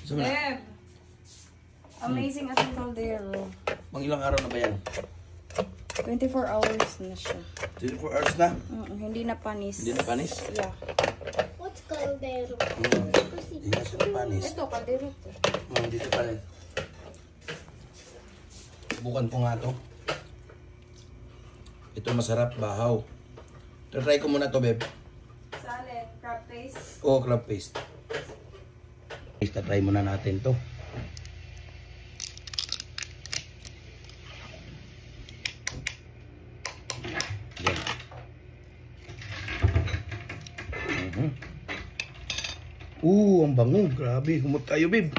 Beb! Amazing at caldero. Mga ilang araw na ba yan? 24 hours na siya. 24 hours na? Hindi na panis. Hindi na panis? Yeah. What's caldero? Hindi na siya panis. Ito, caldero to. Dito pa rin. Subukan ko nga to. Ito masarap, bahaw. Try ko muna to, Beb. Salad, crab paste. Oo, crab paste. Try muna natin to. Ang bango. Grabe. Humot tayo, babe.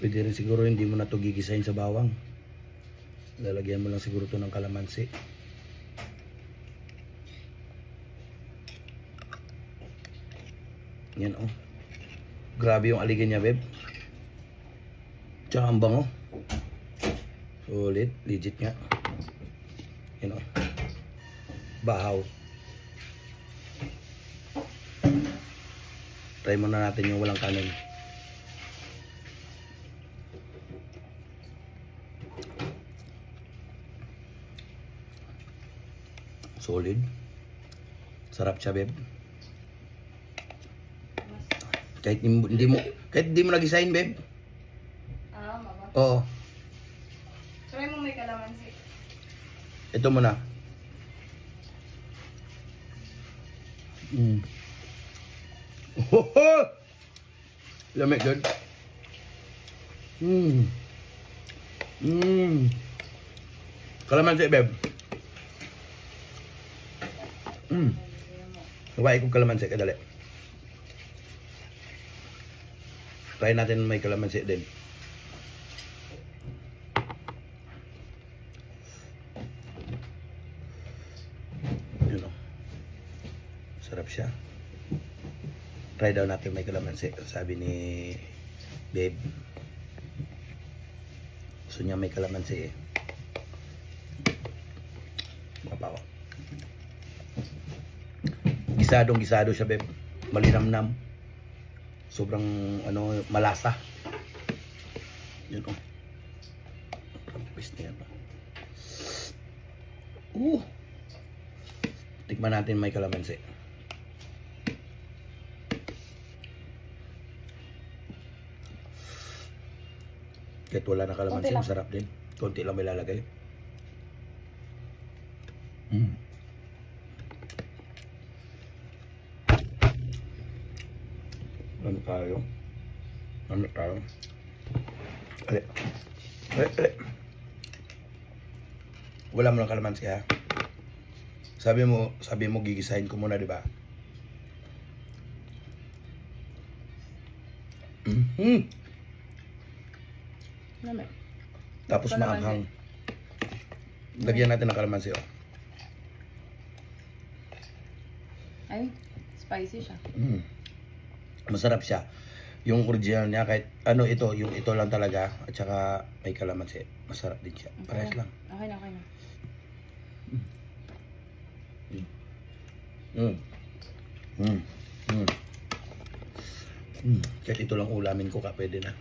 Pwede rin siguro hindi mo na to gigisahin sa bawang. Lalagyan mo lang siguro to ng kalamansi. Yan, oh. Grabe yung aligin niya, babe. Tsaka ang bango. Solid. Legit nga. Yan, oh. Bahaw. Try muna natin yung walang kanin. Solid. Sarap siya, babe. Kahit hindi mo nagisahin, babe. Mama. Oo. Try mo may kalamansi. Ito muna. Oh, lamig good. Kalamansi, babe. Huwag ikong kalamansi, kadali. Try natin may kalamansi din. Yun o. Sarap siya. Try daw natin may kalamansi. Sabi ni babe. Gusto niya may kalamansi eh. Mapa ko. Gisadong-gisado siya, babe. Malinamnam. Sobrang malasa. Yun oh. Pis na yan. Tikman natin may kalamansi. Kahit wala na kalamansi, masarap din. Konti lang may lalagay. Ano tayo? Ali. Wala mo ng kalamansi ha. Sabi mo gigisahin ko muna, di ba? Tapos maanghang. Lagyan natin ng kalamansi oh. Ay, spicy siya. Masarap siya. Yung original niya kahit yung ito lang talaga at saka may kalamansi. Masarap din siya. Parehas lang. Okay na. Kahit ito lang ulamin ko pwede na.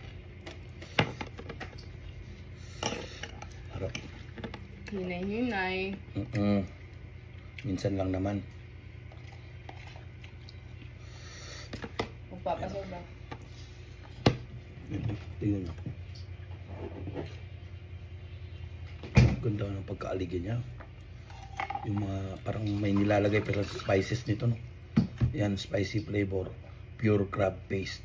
Harap. Hinay. Minsan lang naman. Magpapasoba. Tingnan mo. Ganda ng pagkaaligin niya. Yung mga parang may nilalagay pero spices nito, no? Yan, spicy flavor. Pure crab paste.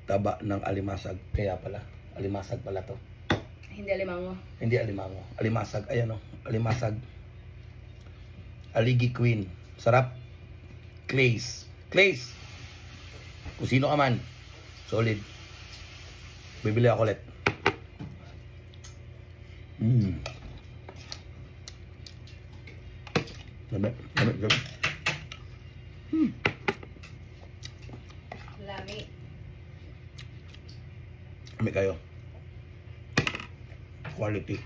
Taba ng alimasag. Kaya pala, alimasag pala to. Hindi alimango. Hindi alimango. Alimasag. Ayan o. Alimasag. Aligi Queen. Sarap. Clays. Kung sino ka man. Solid. Bibili ako ulit. Lamig. Lamig kayo. Quality.